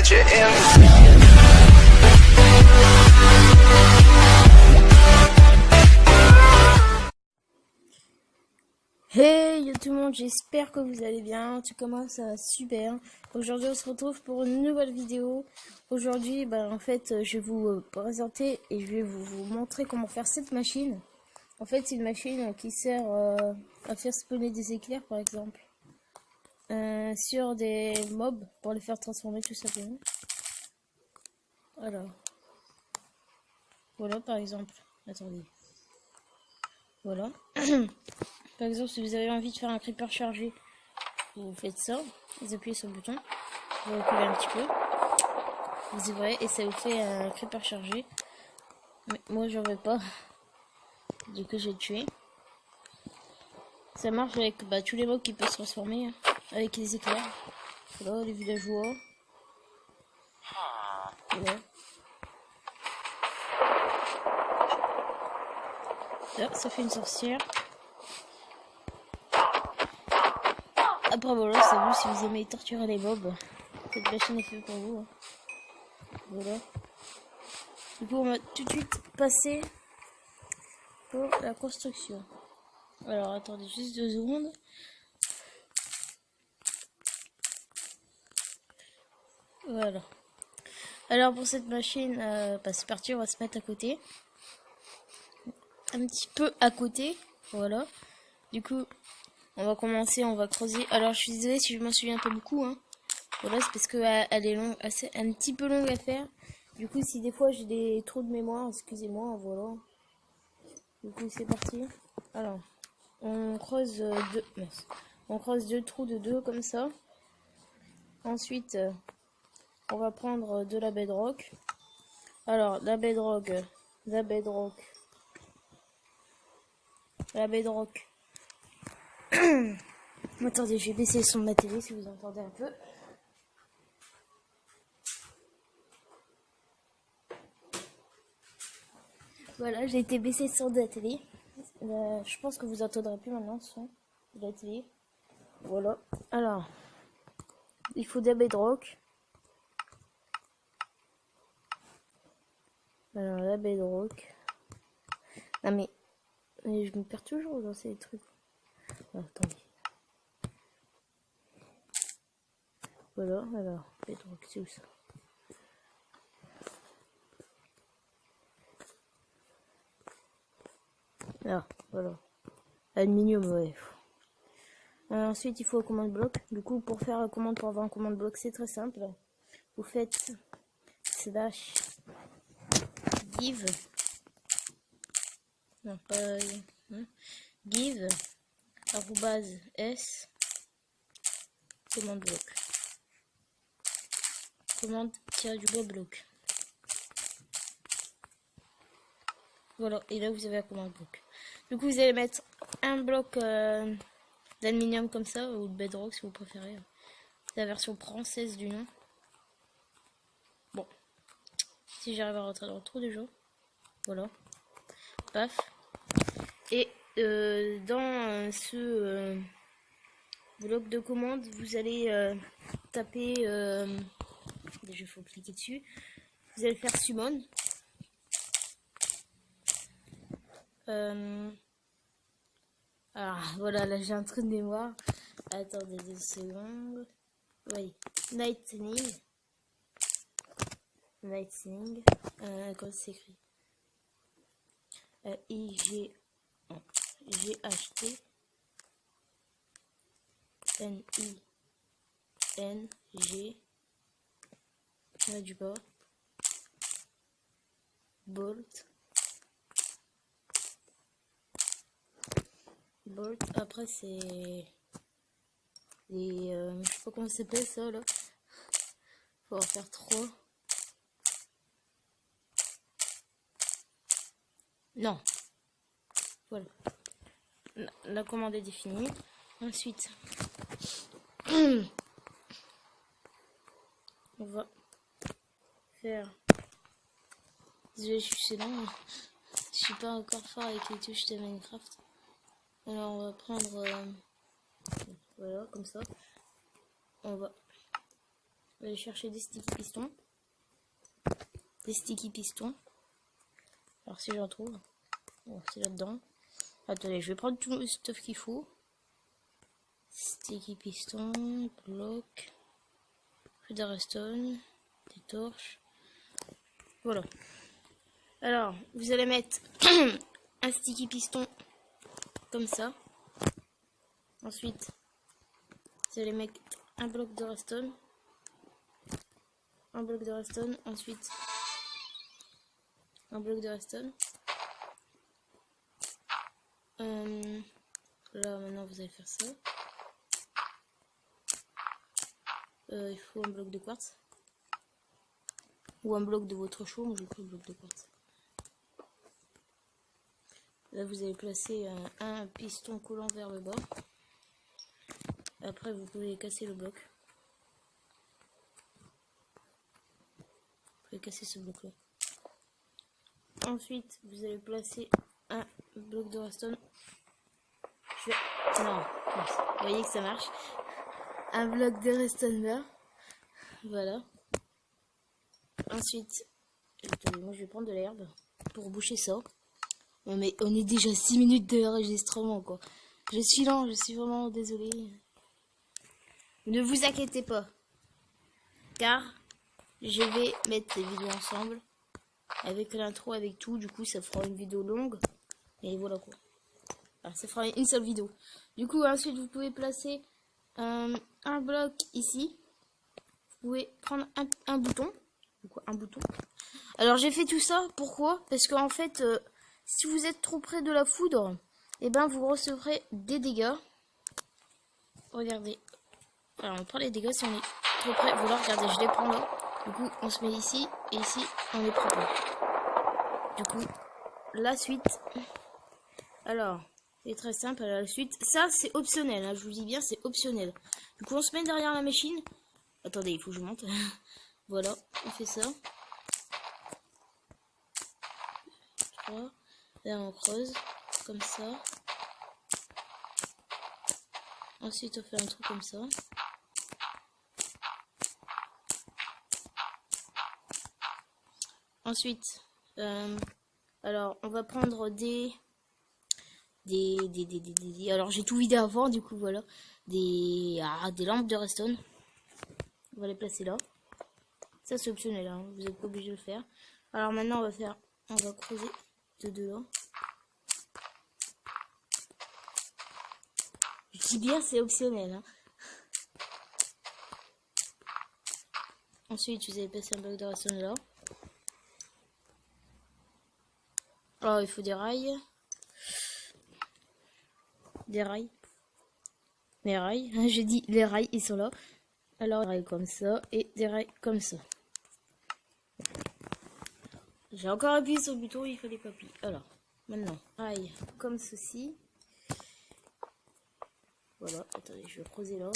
let you in. Hey yo tout le monde, j'espère que vous allez bien. En tout cas moi ça va super. Aujourd'hui on se retrouve pour une nouvelle vidéo. Aujourd'hui en fait je vais vous présenter et je vais vous montrer comment faire cette machine. En fait c'est une machine qui sert à faire spawner des éclairs par exemple. Sur des mobs pour les faire transformer tout simplement. Alors. Voilà par exemple. Attendez. Voilà. Par exemple si vous avez envie de faire un creeper chargé. Vous faites ça, vous appuyez sur le bouton, vous reculez un petit peu, vous ouvrez et ça vous fait un creeper chargé. Mais moi j'en veux pas, du coup j'ai tué. Ça marche avec tous les mobs qui peuvent se transformer, hein, avec les éclairs. Voilà, les villageois. Voilà. Là, ça fait une sorcière. Après voilà, c'est vous si vous aimez torturer les mobs. Cette machine est faite pour vous. Hein. Voilà. Du coup, on va tout de suite passer pour la construction. Alors, attendez juste 2 secondes. Voilà. Alors, pour cette machine, c'est parti, on va se mettre à côté. Un petit peu à côté. Voilà. Du coup, on va commencer, on va creuser. Alors, je suis désolée si je m'en souviens pas beaucoup. Hein. Voilà, c'est parce qu'elle est longue, un petit peu longue à faire. Du coup, si des fois j'ai des trous de mémoire, excusez-moi, voilà. Du coup, c'est parti. Alors, on creuse on creuse 2 trous de 2 comme ça. Ensuite, on va prendre de la bedrock. Alors, la bedrock. Attendez, je vais baisser le son de ma télé si vous entendez un peu. Voilà, j'ai été baisser le son de la télé. Je pense que vous entendrez plus maintenant le son de la télé. Voilà. Alors, il faut de la bedrock. Alors, la bedrock. Ah mais je me perds toujours dans ces trucs. Ah, attendez. Voilà, alors, bedrock, c'est où ça? Ah, voilà. Aluminium, ouais. Ensuite, il faut un commande bloc. Du coup, pour faire la commande pour avoir un commande bloc, c'est très simple. Vous faites slash give. Non, pas give arrobase s commande bloc. Commande tiré du bas bloc. Voilà, et là vous avez la commande bloc. Du coup, vous allez mettre un bloc d'aluminium comme ça, ou de bedrock si vous préférez. C'est la version française du nom. Bon, si j'arrive à rentrer dans le trou déjà. Voilà. Paf. Et dans ce bloc de commande, vous allez taper. Déjà, il faut cliquer dessus. Vous allez faire summon. Alors voilà, là j'ai un trou de mémoire. Attendez 2 secondes. Oui, Lightning. Comment c'est écrit? I-G-H-T N-I-N-G du bas bolt. Après c'est les je sais pas comment ça s'appelle ça là. Faut en faire 3. Non. Voilà. La commande est définie. Ensuite, on va faire. Désolé, je suis lent. Je suis pas encore fort avec les touches de Minecraft. Alors, on va prendre. Voilà, comme ça. On va On va aller chercher des sticky pistons. Des sticky pistons. Alors si j'en trouve. Bon, c'est là-dedans. Attendez, je vais prendre tout le stuff qu'il faut. Sticky piston, bloc, redstone, des torches. Voilà. Alors, vous allez mettre un sticky piston comme ça. Ensuite, vous allez mettre un bloc de redstone. Un bloc de redstone. Ensuite, un bloc de redstone. Là, maintenant, vous allez faire ça. Il faut un bloc de quartz. Ou un bloc de votre choix. Moi, je prends le bloc de quartz. Là, vous allez placer un piston collant vers le bas. Après, vous pouvez casser le bloc. Vous pouvez casser ce bloc-là. Ensuite, vous allez placer un bloc de redstone. Non, vous voyez que ça marche. Un bloc de redstone là. Voilà. Ensuite, attendez, moi je vais prendre de l'herbe pour boucher ça. Non, mais on est déjà 6 minutes de enregistrement quoi. Je suis lent, je suis vraiment désolée. Ne vous inquiétez pas. Car je vais mettre les vidéos ensemble. Avec l'intro, avec tout. Du coup, ça fera une vidéo longue. Et voilà quoi. Alors, ça fera une seule vidéo. Du coup, ensuite, vous pouvez placer un bloc ici. Vous pouvez prendre un bouton. Un bouton. Alors, j'ai fait tout ça. Pourquoi? Parce qu'en fait, si vous êtes trop près de la foudre, et ben vous recevrez des dégâts. Regardez. Alors, on prend les dégâts si on est trop près. Voilà, regardez, je les prends là. Du coup, on se met ici. Et ici, on les prend pas. Du coup, la suite. Alors, c'est très simple. La suite, ça c'est optionnel. Hein, je vous dis bien, c'est optionnel. Du coup, on se met derrière la machine. Attendez, il faut que je monte. Voilà, on fait ça. 3. Là, on creuse comme ça. Ensuite, on fait un trou comme ça. Ensuite, alors, on va prendre alors j'ai tout vidé avant, du coup voilà, des lampes de redstone. On va les placer là. Ça c'est optionnel, hein, vous n'êtes pas obligé de le faire. Alors maintenant on va creuser de dehors. Je dis bien c'est optionnel. Hein. Ensuite vous allez placer un bloc de redstone là. Alors il faut des rails. Des rails. Les rails, j'ai dit les rails, ils sont là. Alors des rails comme ça et des rails comme ça. J'ai encore appuyé sur le bouton, il fallait pas appuyer. Alors, maintenant, rails comme ceci. Voilà, attendez, je vais creuser là.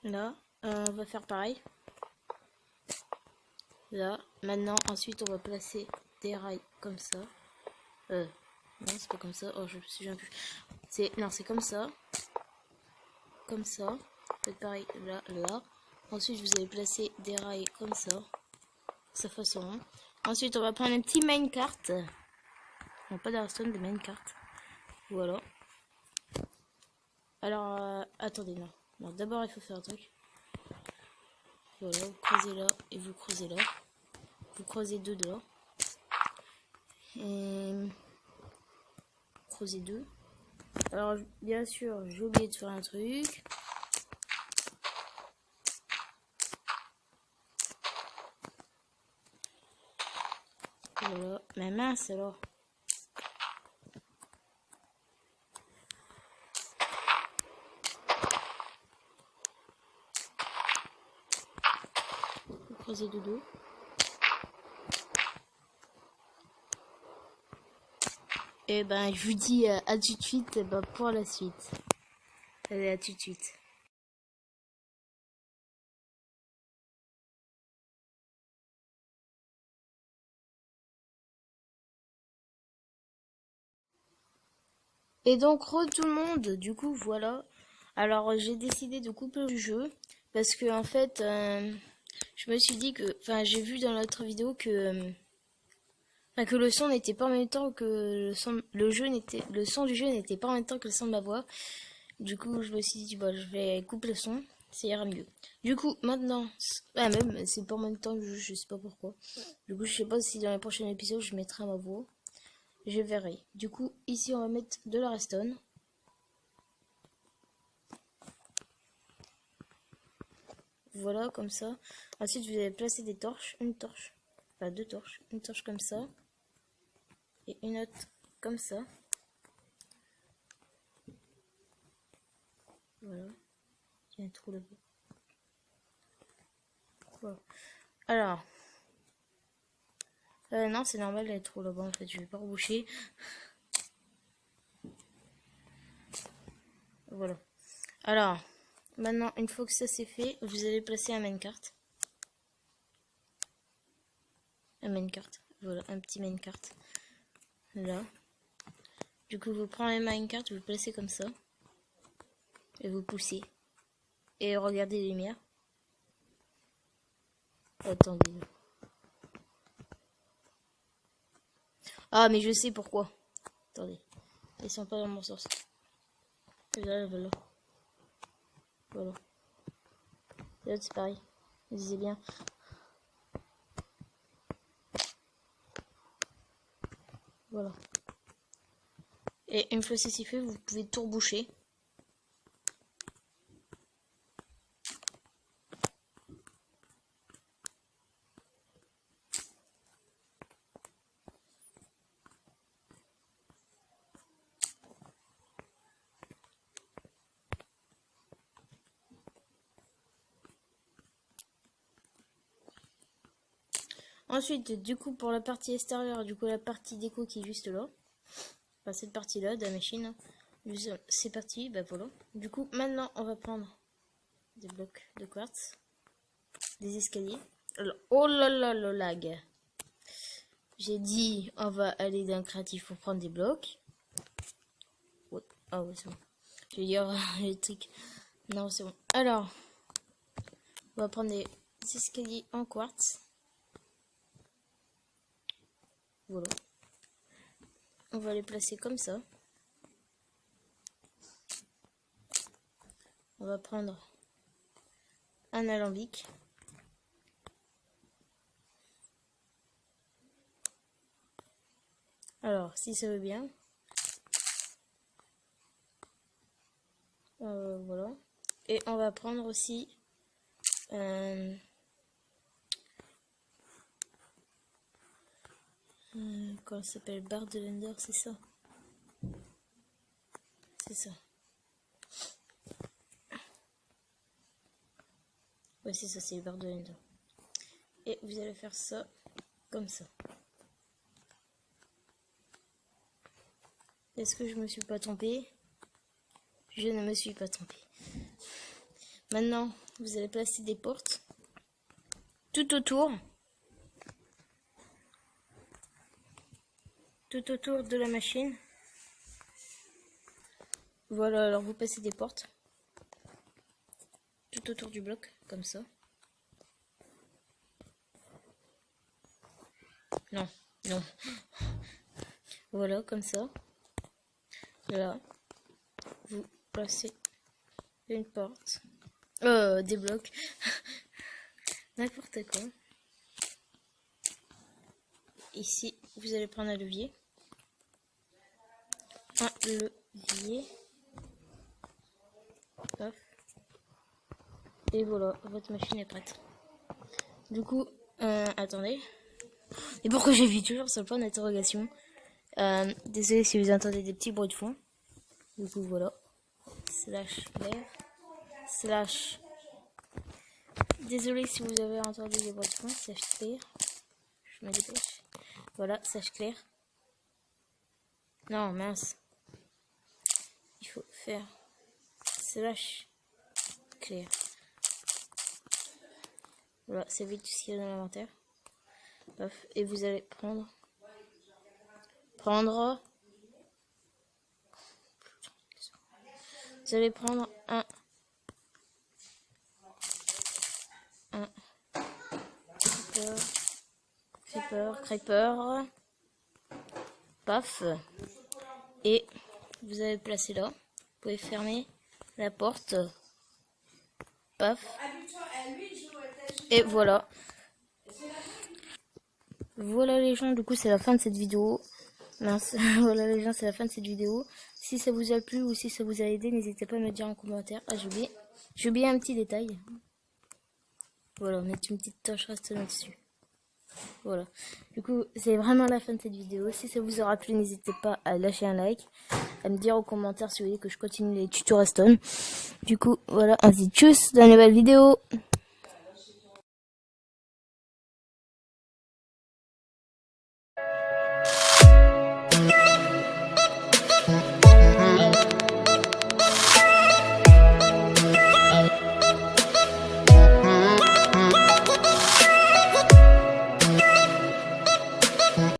Là, on va faire pareil. Là, maintenant, ensuite, on va placer des rails comme ça. Non, c'est pas comme ça. Oh, je me souviens plus. Non, c'est comme ça. Comme ça. Faites pareil là, là. Ensuite, vous allez placer des rails comme ça. De cette façon. Ensuite, on va prendre un petit minecart. Non, pas de redstone, des minecart. Voilà. Alors, attendez, non. Non, d'abord, il faut faire un truc. Voilà, vous creusez là et vous creusez là. Vous creusez deux dehors. Et creusez deux. Alors, bien sûr, j'ai oublié de faire un truc. Voilà. Mais mince alors. Vous creusez de deux. Et ben, je vous dis à tout de suite pour la suite. Allez, à tout de suite. Et donc, tout le monde, du coup, voilà. Alors, j'ai décidé de couper le jeu parce que, en fait, je me suis dit que, enfin, j'ai vu dans l'autre vidéo que le son n'était pas en même temps que le son du jeu n'était pas en même temps que le son de ma voix. Du coup, je me suis dit, bah, je vais couper le son, ça ira mieux. Du coup, maintenant, même, c'est pas en même temps que je sais pas pourquoi. Du coup, je sais pas si dans les prochains épisodes, je mettrai ma voix. Je verrai. Du coup, ici, on va mettre de la redstone. Voilà, comme ça. Ensuite, vous allez placer des torches. Une torche. Enfin, deux torches. Une torche comme ça. Et une autre comme ça. Voilà. Il y a un trou là-bas. Voilà. Alors. Non, c'est normal, il y a un trou là-bas, en fait. Je vais pas reboucher. Voilà. Alors. Maintenant, une fois que ça c'est fait, vous allez placer un minecart. Un minecart. Voilà, un petit minecart. Là. Du coup, vous prenez le minecart, vous le placez comme ça. Et vous poussez. Et regardez les lumières. Attendez. Ah, mais je sais pourquoi. Attendez. Ils sont pas dans mon sens. Voilà. Voilà. Et l'autre, c'est pareil. Vous disiez bien. Voilà. Et une fois ceci fait, vous pouvez tout reboucher. Ensuite, du coup, pour la partie extérieure, du coup, la partie déco qui est juste là. Enfin, cette partie-là de la machine. C'est parti, bah voilà. Du coup, maintenant, on va prendre des blocs de quartz. Des escaliers. Alors, oh là là, le lag. J'ai dit, on va aller dans le créatif pour prendre des blocs. Ouais. Ah ouais, c'est bon. Je vais dire électrique. Non, c'est bon. Alors, on va prendre des escaliers en quartz. Voilà. On va les placer comme ça. On va prendre un alambic. Alors, si ça veut bien. Voilà. Et on va prendre aussi comment ça s'appelle, barre de Lender, c'est ça. C'est ça. Ouais, c'est ça, c'est les barres de Lender. Et vous allez faire ça comme ça. Est-ce que je me suis pas trompé? Je ne me suis pas trompé. Maintenant, vous allez placer des portes tout autour. Tout autour de la machine. Voilà, alors vous passez des portes tout autour du bloc, comme ça. Non, non. Voilà, comme ça. Là, vous placez une porte. Des blocs. N'importe quoi. Ici, vous allez prendre un levier. Un levier. Hop. Et voilà, votre machine est prête. Du coup, attendez. Et pourquoi j'ai vu toujours sur le point d'interrogation? Désolé si vous entendez des petits bruits de fond. Du coup, voilà. Slash clair. Slash. Désolé si vous avez entendu des bruits de fond. Slash clair. Je me dépêche. Voilà, slash clair. Non, mince. Il faut faire slash clair. Voilà, c'est vite tout ce qu'il y a dans l'inventaire. Et vous allez prendre Vous allez prendre un creeper, paf, et vous allez le placer là. Vous pouvez fermer la porte, paf, et voilà. Voilà les gens, du coup c'est la fin de cette vidéo. Mince, voilà les gens, c'est la fin de cette vidéo. Si ça vous a plu ou si ça vous a aidé, n'hésitez pas à me dire en commentaire. Ah, j'ai oublié un petit détail. Voilà, mettre une petite touche reste là-dessus. Voilà. Du coup, c'est vraiment la fin de cette vidéo. Si ça vous aura plu, n'hésitez pas à lâcher un like, à me dire en commentaire si vous voulez que je continue les tutos Redstone. Du coup, voilà, on se dit tchuss dans une nouvelle vidéo.